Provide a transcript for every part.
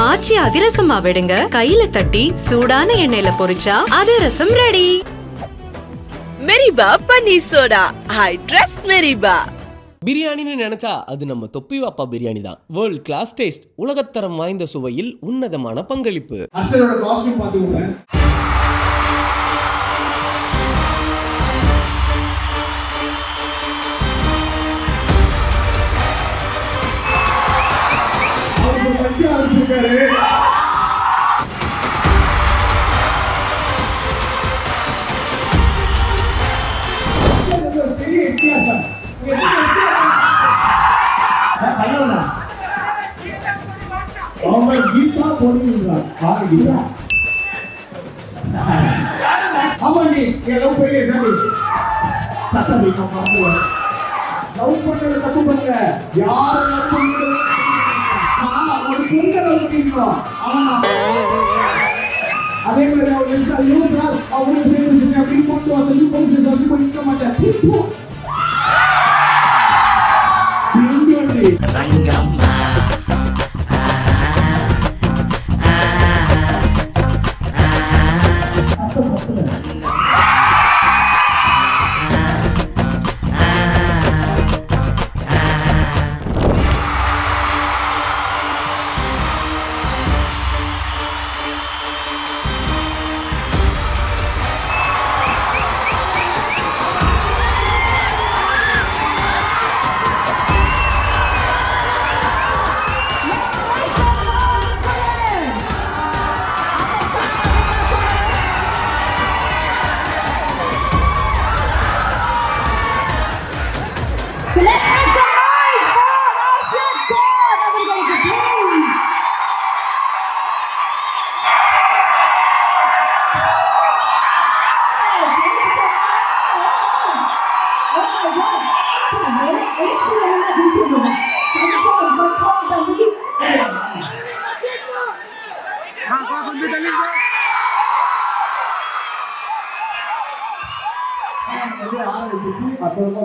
ஆச்சி அதிரசமா விடுங்க, கையில தட்டி சூடான எண்ணெயில பொரிச்சா அதிரசம் ready. Meriba panneer soda, I trust Meriba. பிரியாணின்னு நினைச்சா அது நம்ம தொப்பி வாப்பா பிரியாணி தான். வேர்ல்ட் கிளாஸ் டேஸ்ட், உலகத்தரம் வாய்ந்த சுவையில் உன்னதமான பங்களிப்பு. அதே மாதிரி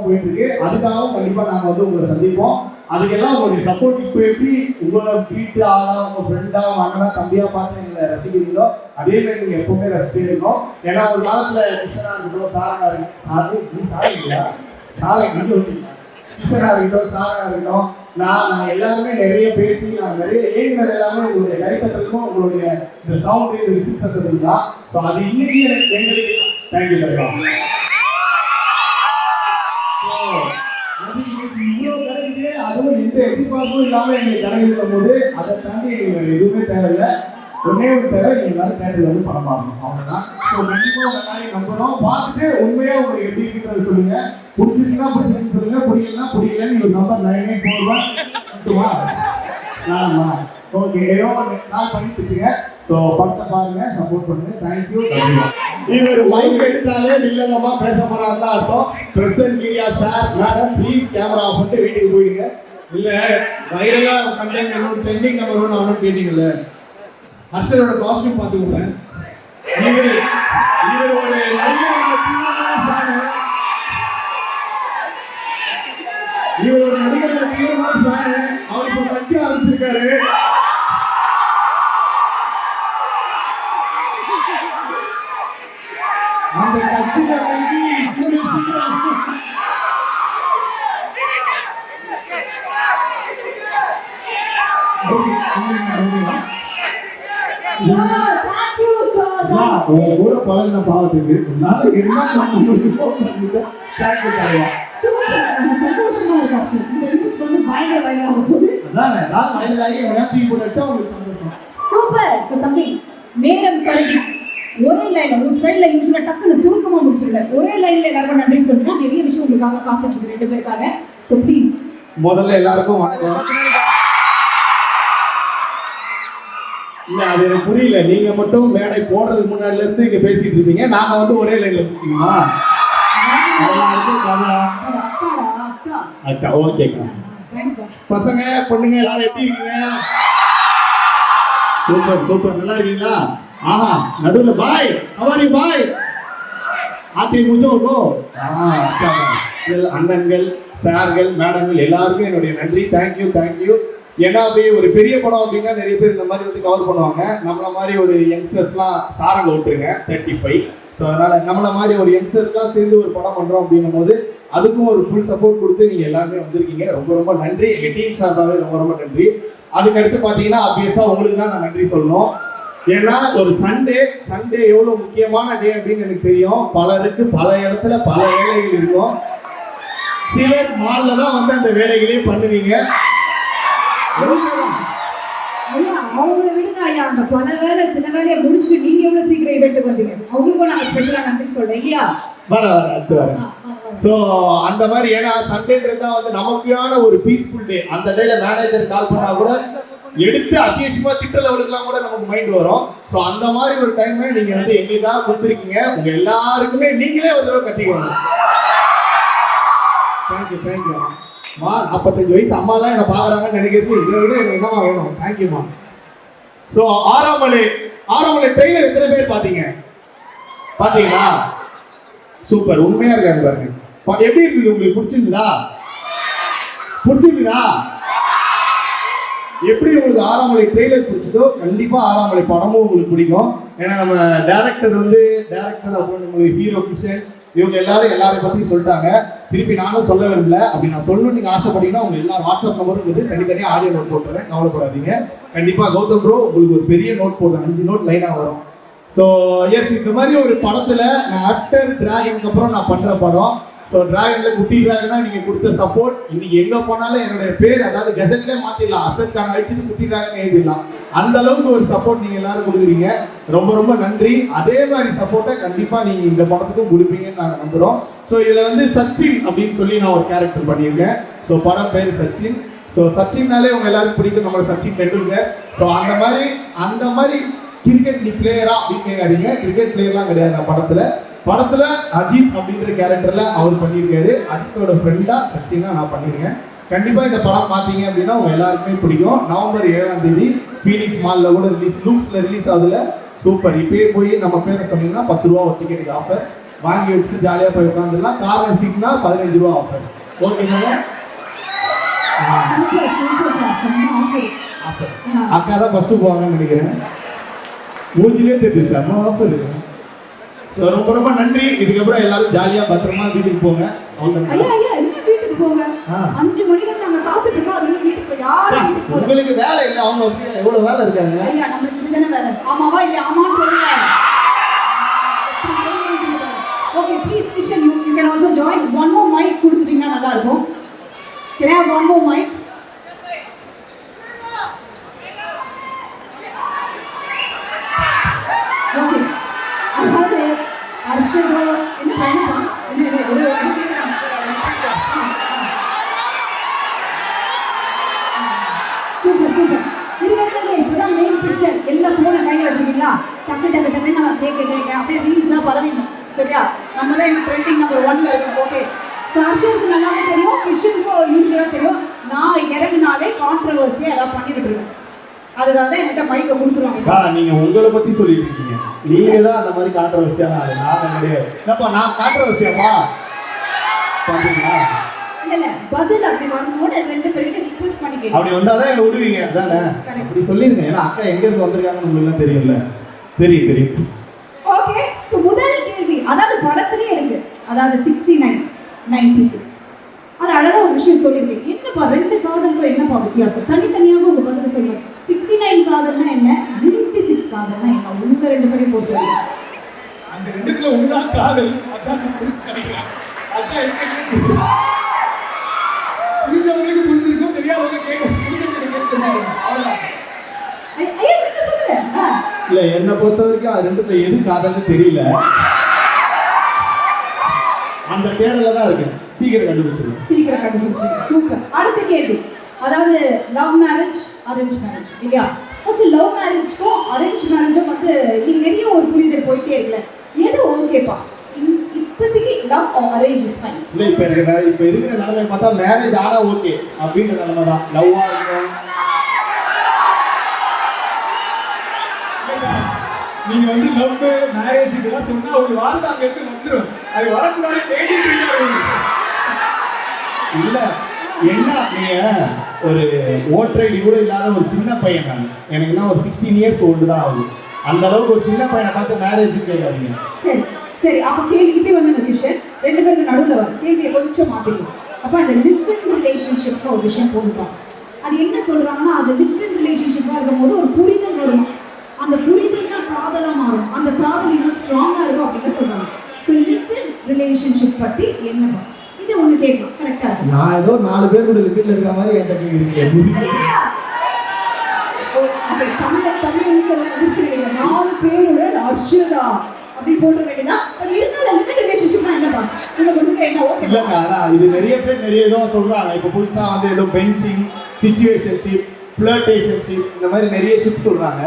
போயிட்டு இருக்கு. அதுக்காகவும் கண்டிப்பா நாங்க உங்களை சந்திப்போம். அதுக்கெல்லாம் உங்களுடைய சப்போர்ட் இப்போ எப்படி உங்களை வீட்டு ஆளா, உங்க ஃப்ரெண்டா, அண்ணனா, தம்பியா பார்த்து எங்களை ரசிக்கிறீங்களோ அதே மாதிரி நீங்க எப்பவுமே ரசிச்சிட்டே இருக்கோம். ஏன்னா ஒரு காலத்துல கிருஷ்ணா இருக்கட்டும், சாரா இருக்கட்டும், நான் எல்லாருமே நிறைய பேசி நான் நிறைய ஏங்கினது எல்லாமே உங்களுடைய கைத்தட்டலுக்கும் உங்களுடைய இந்த சவுண்ட் இந்த விசித்திரத்துக்கு தான். ஸோ அது இன்னைக்கு எங்களுக்கு தேங்க்யூ தருவோம். அதுவும் எந்த எதிர்பார்ப்பும் இல்லாம எங்களுக்கு கிடைக்கும் போது அதை தாண்டி எதுவுமே தேவையில்லை. ஒன்னே ஒரு தேவை, நீங்க தேட்டர்ல வந்து படம் பார்க்கணும், அவ்வளவுதான். ஸோ கண்டிப்பா உங்க மாதிரி நம்புறோம். பார்த்துட்டு உண்மையா உங்களுக்கு எப்படி இருக்கிறது சொல்லுங்க. பிடிச்சிருக்குன்னா பிடிச்சிருக்கு சொல்லுங்க, பிடிக்கலன்னா பிடிக்கலன்னு ஒரு நம்பர் 9841 ஓகே. ஏதோ கால் பண்ணிட்டு இருக்கீங்க. ஸோ படத்தை பாருங்க, சப்போர்ட் பண்ணுங்க. தேங்க்யூ. இவர் மைக் எடுத்தாலே இல்லங்கம்மா பேச போறாங்க அர்த்தம். Present media sir, madam please camera off பண்ணிட்டு வீட்டுக்கு போயிடுங்க. இல்ல வைரலா கண்டென்ட் என்னோட ட்ரெண்டிங் நம்பர் 1 ஆனும் கேட்டீங்கல்ல, ஹர்ஷரோட காஸ்டியூம் பார்த்துக்கோங்க. இவர் ஒரு நடிகரோட தீவிரமான ஃபேன். இவர் ஒரு நடிகரோட தீவிரமான ஃபேன். அவர் இப்போ கட்சி ஆரம்பிச்சிருக்காரு. அந்த கட்சியில வந்து கூட பழகின பாவத்துக்கு நேரம் கருதி ஒரே லைன்ல ஒரு ஸ்டைல்ல யூஸ்வலா டக்குன்னு சுருக்கமா முடிச்சிருக்காரு. ஒரே லைன்ல எல்லாரும் நன்றி சொல்லுங்க. நிறைய விஷயம் உங்களுக்காக காத்துட்டு இருக்கு ரெண்டு பேருக்காக. சோ ப்ளீஸ் முதல்ல எல்லாருக்கும் வணக்கம். இல்ல அது எனக்கு புரியல, நீங்க மட்டும் மேடை போடுறதுக்கு முன்னாடில இருந்து இங்க பேசிட்டு இருப்பீங்க, நாங்க வந்து ஒரே லைன்ல போட்டீங்களா? அக்கா ஓகேக்கா. பசங்க பொண்ணுங்க எல்லாரும் எப்படி இருக்கீங்க? சூப்பர் சூப்பர், நல்லா இருக்கீங்களா? ஆஹா, நடுவில் பாய், ஹவ் ஆர் யூ பாய்? ஆத்தி முஜோ கோ. अच्छा அண்ணன்கள், சார்கள், மேடங்கள் எல்லாருக்கும் என்னுடைய நன்றி. தேங்க்யூ. ஏன்னா அப்படியே ஒரு பெரிய படம் அப்படின்னா நிறைய பேர் இந்த மாதிரி வந்து கவர் பண்ணுவாங்க. நம்மள மாதிரி ஒரு யங்ஸ்டர்ஸ்லாம் சாரங்க விட்டுருங்க 35. ஸோ அதனால நம்மள மாதிரி ஒரு யங்ஸ்டர்ஸ்லாம் சேர்ந்து ஒரு படம் பண்றோம் அப்படின்னும் போது அதுக்கும் ஒரு ஃபுல் சப்போர்ட் கொடுத்து நீங்க எல்லாருமே வந்திருக்கீங்க. ரொம்ப நன்றி. எங்க டீம் சார்பாகவே ரொம்ப நன்றி. அதுக்கு அடுத்து பாத்தீங்கன்னா ஆப்வியஸா உங்களுக்கு தான் நான் நன்றி சொல்லணும். ஏன்னா ஒரு சண்டே எவ்வளவு முக்கியமான டே அப்படின்னு எனக்கு தெரியும். பலருக்கு பல இடத்துல பல வேலைகள் இருக்கும். சிலர் மால்ல தான் வந்து அந்த வேலைகளே பண்ணுவீங்க. ஐயா அவங்கள விடுங்க ஐயா, அந்த பல வேலை சில வேலையை முடிச்சுட்டு நீங்க எவ்வளவு சீக்கிரம் இவெண்ட்டுக்கு வந்தீங்க, அவங்களுக்கும் நாங்க ஸ்பெஷலா நன்றி சொல்றேன் இல்லையா. அடுத்து வரேன். ஸோ அந்த மாதிரி ஏன்னா சண்டேன்றது தான் வந்து நமக்கான ஒரு பீஸ்ஃபுல் டே. அந்த டேல மேனேஜர் கால் பண்ணா கூட எடுத்து அசியசியமா திட்ட லெவலுக்குலாம் கூட நமக்கு மைண்ட் வரும். ஸோ அந்த மாதிரி ஒரு டைம் நீங்க வந்து எங்களுக்காக கொடுத்துருக்கீங்க. உங்க எல்லாருக்குமே நீங்களே ஒரு தடவை கத்திக்கணும். தேங்க்யூ. 45 வயசு அம்மா தான் என்ன பாக்குறாங்கன்னு நினைக்கிறது இதை விட எனக்கு என்னமா வேணும். தேங்க்யூமா. ஸோ ஆறாமலை ட்ரெயிலர் எத்தனை பேர் பாத்தீங்களா? சூப்பர், உண்மையா இருக்காங்க பாருங்க. எப்படி இருக்குது உங்களுக்கு? பிடிச்சிருந்தா? எப்படி உங்களுக்கு ஆறாமலை ட்ரெய்லர் பிடிச்சதோ கண்டிப்பா ஆறாமலை படமும் உங்களுக்கு பிடிக்கும். ஏன்னா நம்ம டேரக்டர் அப்புறம் நம்மளுக்கு ஹீரோ கிஷன் இவங்க எல்லாரும் பத்தி சொல்லிட்டாங்க. திருப்பி நானும் சொல்ல விரும்பல. அப்படி நான் சொல்லணும்னு நீங்க ஆசைப்பட்டீங்கன்னா உங்க எல்லாரும் வாட்ஸ்அப் நம்பரும் இருக்குது. தனித்தனியாக ஆடியோ நோட் போட்டுறேன், கவலைப்படாதீங்க. கண்டிப்பா கௌதம் ப்ரோ உங்களுக்கு ஒரு பெரிய நோட் போடுறேன், 5 நோட் லைனா வரும். ஸோ எஸ், இந்த மாதிரி ஒரு படத்துல நான் ஆஃப்டர் டிராகனுக்கு அப்புறம் நான் பண்ற படம். ஸோ டிராகன்ல குட்டி டிராகனா நீங்க கொடுத்த சப்போர்ட் இன்னைக்கு எங்க போனாலும் என்னுடைய பேர் அதாவது கெசட்லேயே மாத்திடலாம், அசத் கான் அழிச்சுட்டு குட்டி டிராகன் எழுதிடலாம். அந்த அளவுக்கு ஒரு சப்போர்ட் நீங்க எல்லாரும் கொடுக்குறீங்க. ரொம்ப நன்றி. அதே மாதிரி சப்போர்ட்டை கண்டிப்பா நீங்க இந்த படத்துக்கும் கொடுப்பீங்கன்னு நாங்கள் நம்புறோம். ஸோ இதுல வந்து சச்சின் அப்படின்னு சொல்லி நான் ஒரு கேரக்டர் பண்ணியிருக்கேன். ஸோ படம் பேர் சச்சின். ஸோ சச்சின்னாலே உங்க எல்லாருக்கும் பிடிக்கும், நம்மளோட சச்சின் டெண்டுல்கர். ஸோ அந்த மாதிரி கிரிக்கெட் நீ பிளேயரா அப்படின்னு கேட்காதீங்க. கிரிக்கெட் பிளேயர்லாம் கிடையாது. படத்துல அஜித் அப்படின்ற கேரக்டர்ல அவர் பண்ணியிருக்காரு. அஜித்தோட ஃப்ரெண்டா சச்சினா நான் பண்ணியிருக்கேன். கண்டிப்பா இந்த படம் பார்த்தீங்க அப்படின்னா உங்க எல்லாருக்குமே பிடிக்கும். நவம்பர் 7ஆம் தேதி ஃபீனிக்ஸ் மால்ல கூட லூக்ஸ்ல ரிலீஸ் ஆகுதுல. சூப்பர். இப்பயே போய் நம்ம பேரை சொன்னீங்கன்னா 10 ரூபா ஒரு டிக்கெட்டுக்கு ஆஃபர் வாங்கி வச்சுட்டு ஜாலியா போய் உட்காந்துடலாம். கார்னர் சீட்னா 15 ரூபா ஆஃபர். ஓகேங்களா? அக்கா தான் ஃபர்ஸ்ட் போவாங்கன்னு நினைக்கிறேன். மூஞ்சிலே தெரியுது செம்ம ஆஃபர். ரொம்ப நன்றி. இதுக்கப்புறம் எல்லாரும் ஜாலியா பத்திரமா வீட்டுக்கு போங்க. வீட்டுக்கு போங்க. 5 மணிக்கு நாங்க காத்துட்டு இருக்கோம். அது வீட்டுக்கு யாரும் உங்களுக்கு வேலை இல்ல, அவங்க எவ்வளவு வேலை இருக்காங்க. ஐயா நமக்கு இதுதானே வேலை. ஆமாவா இல்ல ஆமான்னு சொல்லுங்க. Okay please Kishan you can also join. one more mic கொடுத்துட்டீங்கன்னா நல்லா இருக்கும். Can I have one more mic? Okay அதாவது அர்ஷதோ என்ன பயணமா என்ன சூப்பர். இருக்கிறது இப்பதான் மெயின் பிக்சர். எல்லா போனை கையில் வச்சுக்கீங்களா? டக்கு நம்ம கேட்க அப்படியே ரீல்ஸா பரவிடணும். சரியா? நம்ம தான் ட்ரெண்டிங் நம்பர் 1ல இருக்கோம். ஓகே. ஸோ அர்ஷனுக்கு நல்லாவே தெரியும், கிஷனுக்கும் யூஸ்வலாக தெரியும். நான் இறங்கினாலே கான்ட்ரவர்சியாக ஏதாவது பண்ணி விட்டுருவேன். அதுக்காக தான் என்கிட்ட மைக்கை கொடுத்துருவாங்க. நீங்க உங்களை பத்தி சொல்லிட்டு இருக்கீங்க. நீங்க தான் அந்த மாதிரி கான்ட்ரவர்சியான ஆளு. நான் கிடையாது. என்னப்பா நான் கான்ட்ரவர்சியாப்பா பாத்தீங்களா? இல்ல பதில் அப்படி வரும்போது 2 பேர்கிட்ட ரிக்வெஸ்ட் பண்ணி கேட்க. அப்படி வந்தாதான் என்ன விடுவீங்க. அதானே? அப்படி சொல்லிருங்க. ஏன்னா அக்கா எங்க இருந்து வந்திருக்காங்கன்னு உங்களுக்கு தெரியும்ல. தெரியும். ஓகே. சோ முதல் கேள்வி அதாவது படத்திலே இருக்கு. அதாவது 69 96 அது அழகா ஒரு விஷயம் சொல்லிருக்கீங்க. என்னப்பா 2 காதலுக்கும் என்னப்பா வித்தியாசம்? தனித்தனியாக உங்க பதில் சொல்லுங்க. 69 காதல்னா என்ன, 96 காதல்னா என்ன? உங்க 2 பேரையும் போட்டு அந்த ரெண்டுத்துல ஒண்ணுதான் காதல். அதான் கிடைக்கலாம். புரிஞ்சவங்களுக்கு புரிஞ்சிருக்கும், தெரியாதவங்க இல்ல என்ன பொறுத்த வரைக்கும் அது ரெண்டுல எது காதல்னு தெரியல. அந்த தேடல தான் இருக்கு. சீக்கிரம் கண்டுபிடிச்சிருங்க. சூப்பர். அடுத்த கேள்வி அதாவது லவ் மேரேஜ் அரேஞ்ச் மேரேஜ் இல்லையா? ஃபர்ஸ்ட் லவ் மேரேஜ்க்கும் அரேஞ்ச் மேரேஜும் வந்து நீங்க நிறைய ஒரு புரிதல் போயிட்டே இருக்குல்ல, எது ஓகேப்பா இப்போதைக்கு? Love or arrange is fine. இல்ல இப்ப இருக்கிற நிலைமை பார்த்தா மேரேஜ் ஆனா ஓகே அப்படின்ற நிலைமை தான். லவ்வா இருக்கும். நீங்க வந்து லவ் மேரேஜ் இதெல்லாம் சொன்னா ஒரு வாரத்தை அங்க இருந்து வந்துடும். அது வரக்கூடாது தேடிட்டு இருக்காங்க. இல்ல என்ன நீங்க ஒரு ஓட்டர் ஐடி கூட இல்லாத ஒரு சின்ன பையன் நான் எனக்குலாம் ஒரு 16 இயர்ஸ் ஓல்டு தான் ஆகுது. அந்த அளவுக்கு ஒரு சின்ன பையனை பார்த்து மேரேஜ் கேட்காதீங்க. சரி சரி, அப்போ கேள்வி இப்படி வந்து விஷயம் ரெண்டு பேருக்கு நடுவில் வரும். கேள்வியை கொஞ்சம் மாற்றிக்கலாம். அப்போ அந்த லிவிங் ரிலேஷன்ஷிப்னு ஒரு விஷயம் போதுதான். அது என்ன சொல்றாங்கன்னா, அது லிவிங் ரிலேஷன்ஷிப்பாக இருக்கும்போது ஒரு புரிதல் வரும். அந்த புரிதல் தான் காதலாக மாறும். அந்த காதல் இன்னும் ஸ்ட்ராங்காக இருக்கும் அப்படின்னு சொல்றாங்க. ஸோ லிவிங் ரிலேஷன்ஷிப் பற்றி என்னவா இது ஒன்று கேட்கலாம். கரெக்டாக இருக்கும். நான் ஏதோ 4 பேர் கூட வீட்டில் இருக்க மாதிரி என்கிட்ட கேட்குறீங்க. தமிழ் 4 பேரோட அர்ஷதா அப்படி போட வேண்டியதா. பட் இருந்தாலும் லிவிங் ரிலேஷன்ஷிப்னா என்னப்பா உங்களுக்கு வந்து என்ன ஓகே இல்லைங்க, ஆனால் இது நிறைய பேர் நிறைய இதுவும் சொல்கிறாங்க. இப்போ புதுசாக வந்து ஏதோ பெஞ்சிங், சிச்சுவேஷன்ஷிப், ஃப்ளர்டேஷன்ஷிப் இந்த மாதிரி நிறைய ஷிப் சொல்கிறாங்க.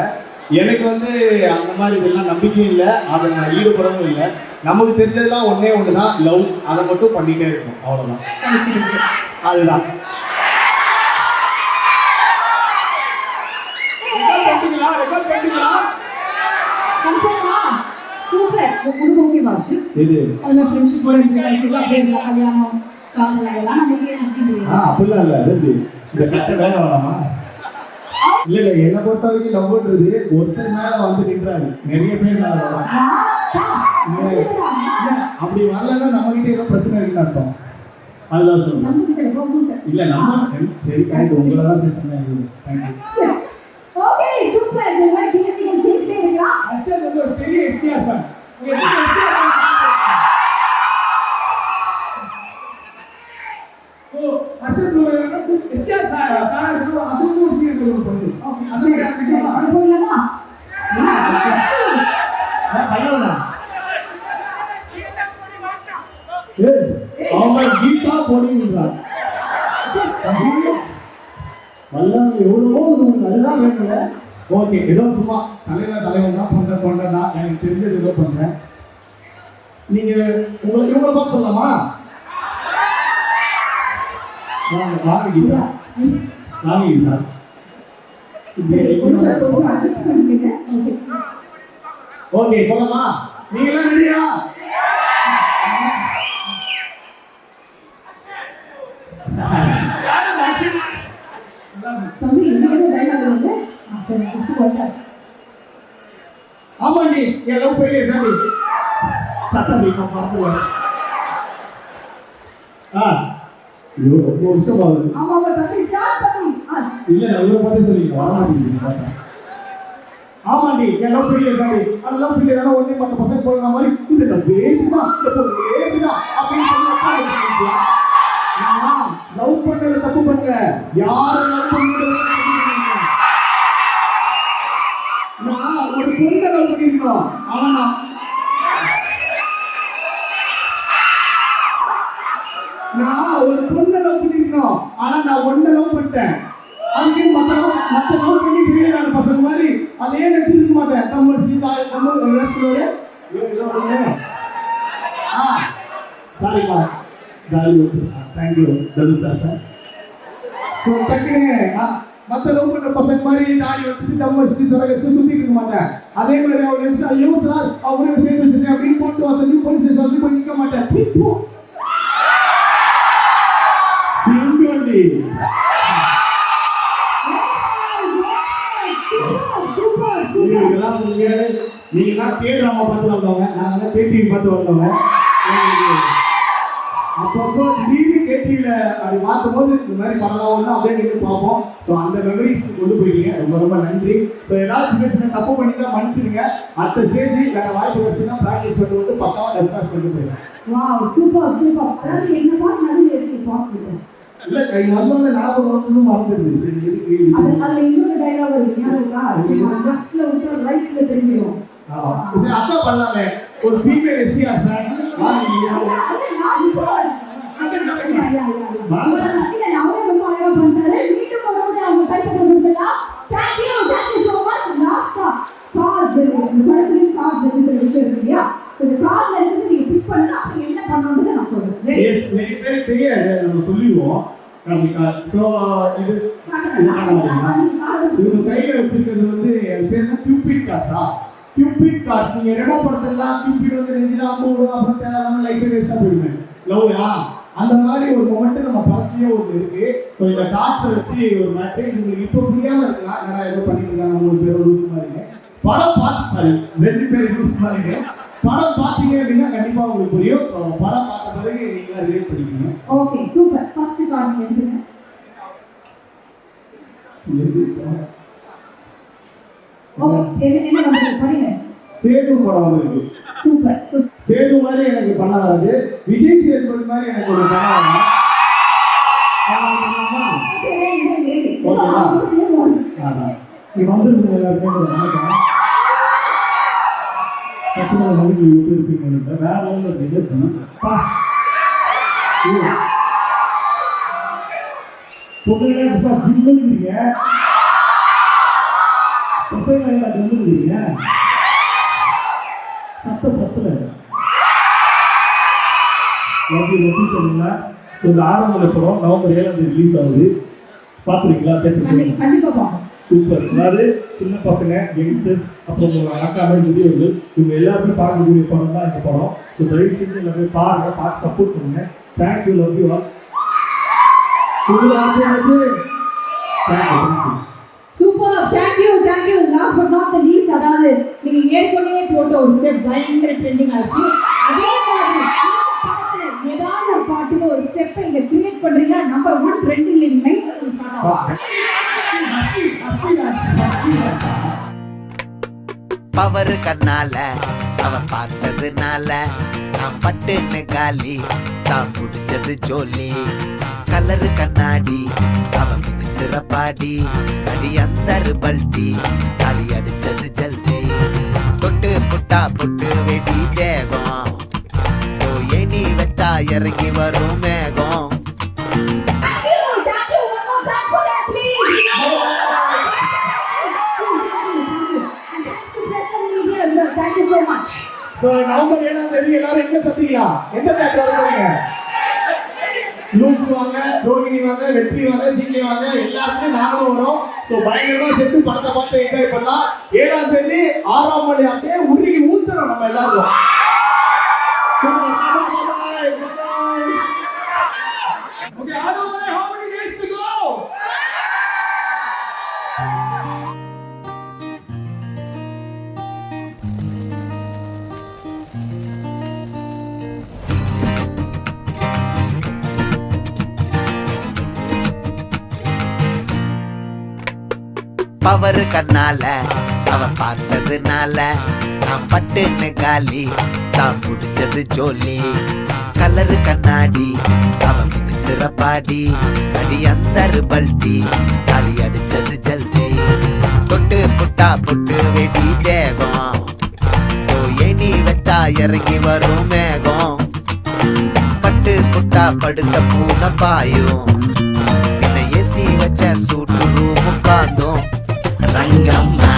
எனக்கு வந்து அந்த மாதிரி இதெல்லாம் நம்பிக்கையும் இல்லை, அதை நான் ஈடுபடவும் இல்லை. நமக்கு தெரிஞ்சதெல்லாம் ஒன்றே ஒன்று தான், லவ். அதை மட்டும் பண்ணிகிட்டே இருக்கும், அவ்வளோதான். அதுதான். ரெக்கார்ட் பண்ணிங்களா? கன்ஃபார்மா சூப்பர். உங்களுக்கு ஓகே வாஷ் இது அந்த ஃப்ரெண்ட்ஷிப் கூட இருக்கு. அப்படியே கல்யாணம் காதல் அதெல்லாம் நமக்கு நடக்குது. அப்படிலாம் இல்லை. அது இந்த கட்ட வேலை வேணாமா? இல்லை என்னை பொறுத்த வரைக்கும் லவ்ன்றது ஒருத்தர் மேலே வந்து நின்றாரு, நிறைய பேர் மேலே வரும். அப்படி வரலன்னா நம்மகிட்ட ஏதோ பிரச்சனை இருக்குன்னு அர்த்தம். அதுதான் சொல்றேன். இல்லை நம்ம சரி கரெக்ட், உங்களை தான் தேங்க்யூ. Okay super. இந்த மாதிரி கேள்விகள் கேட்டுட்டே இருக்கலாம். அர்ஷத் வந்து ஒரு பெரிய எஸ்ஆர் ஃபேன். ஓ அர்ஷத் ஒரு எஸ்ஆர் ஃபேன். அது ஒரு சீன் பண்ணுது. அது அது போயிடலாமா? அவன் கீதா போடுகிறான். எவ்வளவோ அதுதான் வேணுங்க. ஓகே, ஏதோ சும்மா தலைவன் தான் பண்றேன் தான் எனக்கு தெரிஞ்சது ஏதோ பண்றேன். நீங்க உங்களுக்கு இவங்களை பார்த்து சொல்லலாமா? வாங்க கீதா, வாங்க கீதா. கொஞ்சம் அட்ஜஸ்ட் பண்ணிக்கங்க. ஓகே ஓகே போலாமா? நீங்க எல்லாம் ரெடியா? தம்பி இன்னொரு டைலாக் வந்து சரி ஜஸ்ட் ஓகே. ஆமாண்டி, என் லவ் போயிலே தாண்டி சத்தம் பார்த்துவேன். ஐயோ ரொம்ப வருஷம் ஆகுது. ஆமாம் தம்பி சார் தம்பி இல்லை இவரை பார்த்து சொல்லிங்க வர மாட்டேங்குது பார்த்தா. ஆமாண்டி, என் லவ் போயிலே தாண்டி அந்த லவ் போயிலே தானே ஒன்றே மற்ற பசங்க போடுற மாதிரி இந்த லவ் வேண்டுதான் இந்த பொண்ணு வேண்டுதான் அப்படின்னு சொல்லி லவ் பண்ணது தப்பு பண்ணல. யாரு லவ் பண்ணது நான் ஒரு பொண்ணை லவ் பண்ணிருக்கோம். ஆனா நான் ஒரு பொண்ணை லவ் பண்ணிருக்கோம். ஆனா நான் ஒன்ன லவ் பண்ணிட்டேன். அதுக்கு மற்ற லவ் பண்ணி கிரியேட் பசங்க மாதிரி அதே நினைச்சிருக்க மாட்டேன். தமிழ் சீதா தமிழ் சாரிப்பா. தேங்க்யூ தனு சார். ஸோ டக்குன்னு மற்ற லவ் பண்ணுற பசங்க மாதிரி தாடி வச்சுட்டு தமிழ் ஸ்ரீ சரகத்து சுற்றிட்டு இருக்க மாட்டேன். அதே மாதிரி அவர் நினைச்சு ஐயோ சார் அவருக்கு சேர்ந்து வச்சுருக்கேன் அப்படின்னு போட்டு வசதி போலீஸ் ஸ்டேஷன் போய் நிற்க மாட்டேன். சிங்கோண்டி நீங்களாம் கேட்ராமா பார்த்து வந்தவங்க, நாங்களாம் கேடிவி பார்த்து வந்தவங்க. அப்பப்போ திடீர்னு கேடிவியில் அப்படி பார்க்கும் போது இந்த மாதிரி படம் ஒன்று அப்படியே நின்று பார்ப்போம். ஸோ அந்த மெமரிஸ் கொண்டு போயிருக்கீங்க, ரொம்ப ரொம்ப நன்றி. ஸோ ஏதாச்சும் பேசுங்க தப்பு பண்ணி தான் மன்னிச்சிருங்க. அடுத்த ஸ்டேஜ் வேற வாய்ப்பு கிடைச்சுன்னா ப்ராக்டிஸ் பண்ணிட்டு பக்காவாக டெஸ்ட் கொண்டு போயிருக்கேன். Wow super super. அதாவது என்ன பார்த்து நடுவில் இருக்கு பாசிட்டிவ். இல்லை கை வந்தோடனே ஞாபகம் வந்து மறந்துடுது. சரி எதுக்கு அதில் இன்னொரு டைலாக் இருக்கு ஞாபகம் விட்டு ரைட்ல திரும்பிடும். சரி அக்கா பண்ணலாமே ஒரு ஃபீமேல் எஸ்சிஆர் ஃபேன் வாங்க. தெரியாது நம்ம சொல்லிடுவோம். இவங்க கையில வச்சிருக்கிறது வந்து பேர் கியூபிட் கார்ஸா? Cubit cars. நீங்க ரெமோ படத்தெல்லாம் கியூபிட் வந்து நெஞ்சில அம்பு விடும், அப்புறம் தேவையில்லாம லைஃப் வேஸ்டா போயிடுவேன். லவ்யா அந்த மாதிரி ஒரு மொமெண்ட் நம்ம படத்துலயே ஒன்று இருக்கு. ஸோ இந்த காட்ஸை வச்சு ஒரு மேட்ரு இது உங்களுக்கு இப்போ புரியாம இருக்கலாம். என்னடா ஏதோ பண்ணிட்டு இருக்காங்க 3 பேர் லூஸ் மாதிரி. படம் பார்த்து சாரி 2 பேர் லூஸ் மாதிரி. படம் பார்த்தீங்க அப்படின்னா கண்டிப்பா உங்களுக்கு புரியும். ஸோ படம் பார்த்த பிறகு நீங்க ரிலேட் பண்ணிக்கணும். Okay super. ஃபர்ஸ்ட் கார்டு எடுத்துங்க. ஓகே என்ன பண்றீங்க படிங்க. சேது படம் வந்திருக்கு. Super super. சேது மாதிரி எனக்கு பண்ணாது, விஜய் சேதுபதி மாதிரி எனக்கு ஒரு படம் நீ வந்து எல்லாருமே இருப்பீங்க. வேற ஜிம்முங்க பசங்க வந்துருக்கீங்க சத்த பத்துல சொல்லுங்க. இந்த ஆரம்ப படம் நவம்பர் 7 ரிலீஸ் ஆகுது. பார்த்துருக்கீங்களா? கண்டிப்பா பார்ப்போம். சூப்பர். அதாவது சின்ன பசங்க, யங்ஸ்டர்ஸ், அப்புறம் அக்காமல் முதியவர்கள் இவங்க எல்லாருமே பார்க்கக்கூடிய படம் தான் இந்த படம். ஸோ தயவு செஞ்சு எல்லாமே பாருங்க, பார்த்து சப்போர்ட் பண்ணுங்க. Thank you, love you all. Super. Thank you. Last but not the least, அதாவது நீங்க ஏற்கனவே போட்ட ஒரு ஸ்டெப் பயங்கர ட்ரெண்டிங் ஆச்சு. அதே மாதிரி ஏதாவது ஒரு பாட்டுக்கு ஒரு ஸ்டெப்பை இங்க கிரியேட் பண்றீங்க. நம்பர் 1 ட்ரெண்டிங் நீங்க மைண்ட் ஸ்டார்ட் ஆகும். பவர் கண்ணால அவ பார்த்ததுனால நான் பட்டுன்னு காலி தான் குடிச்சது ஜோலி. கலரு கண்ணாடி அவ மினுக்கிற பாடி அடி அந்த பல்டி அடி அடிச்சது ஜல்தி. தொட்டு புட்டா புட்டு வெடி தேகம் சோ எண்ணி வச்சா இறங்கி வரும் மேகம். Thank you so much. So November 7 எல்லாரும் எங்க சந்திக்கலாம்? எந்த தேட்டர்ல வரீங்க? லூக்ஸ் வாங்க, ரோகிணி வாங்க, வெற்றி வாங்க, ஜிகே வாங்க, எல்லாருமே நானும் வரோம். ஸோ பயங்கரமா செட்டு படத்தை பார்த்து என்ஜாய் பண்ணலாம். 7 6 மணி அப்படியே உருகி ஊத்துறோம் நம்ம எல்லாரும். Okay, I don't know how many days to go. Power கண்ணால அவ பார்த்ததுனால நான் பட்டுன்னு காலி தான் குடிச்சது ஜோலி. கலரு கண்ணாடி அவ மினுக்கிற பாடி அடி அந்த பல்டி அடி அடிச்சது ஜல்தி. தொட்டு புட்டா புட்டு வெடி தேகம் சோ எண்ணி வச்சா இறங்கி வரும் மேகம். பட்டு புட்டா படுத்த பூனை பாயும் பின்ன ஏசி வச்ச சூட்டு ரூம் உட்கார்ந்தோம். ரங்கம்மா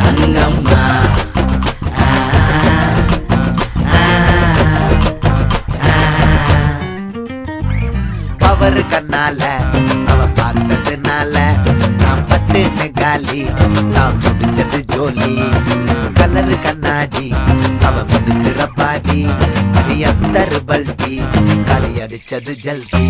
ரங்கம்மா பவர் கண்ணால அவ பார்த்ததுனால நான் பட்டுன்னு காலி தான் முடிச்சது ஜோலி. கலரு கண்ணாடி அவ மினுக்கிற பாடி அடி அந்த பல்டி களி அடிச்சது ஜல்தி.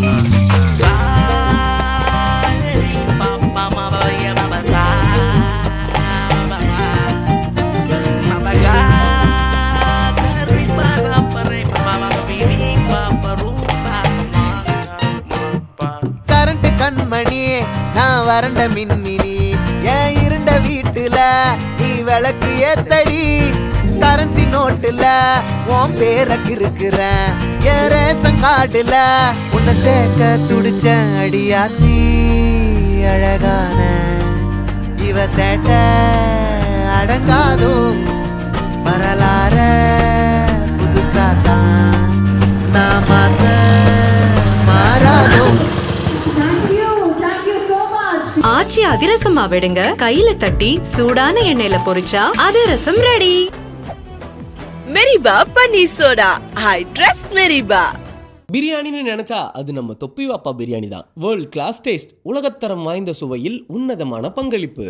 கரண்ட் கண்மணி நான் வறண்ட மின்மினி என் இருண்ட வீட்டுல நீ விளக்கு ஏத்தடி. கரன்சி நோட்டுல உன் பேரை கிறுக்குறேன் என் ரேஷன் கார்டுல உன்னை சேர்க்க துடிச்ச அடியாத்தி. அழகான இவ சேட்ட அடங்காதோ வரலாற புதுசாத்தான் நான் மாத்த மாறாதோ. Thank you so much. ஆச்சி அதிரசமா விடுங்க. கையில தட்டி சூடான எண்ணெயில பொரிச்சா அதிரசம் ready. Meriba panneer soda. I trust Meriba. பிரியாணின்னு நினைச்சா அது நம்ம தொப்பி வாப்பா பிரியாணி தான். வேர்ல்ட் கிளாஸ் டேஸ்ட், உலகத்தரம் வாய்ந்த சுவையில் உன்னதமான பங்களிப்பு.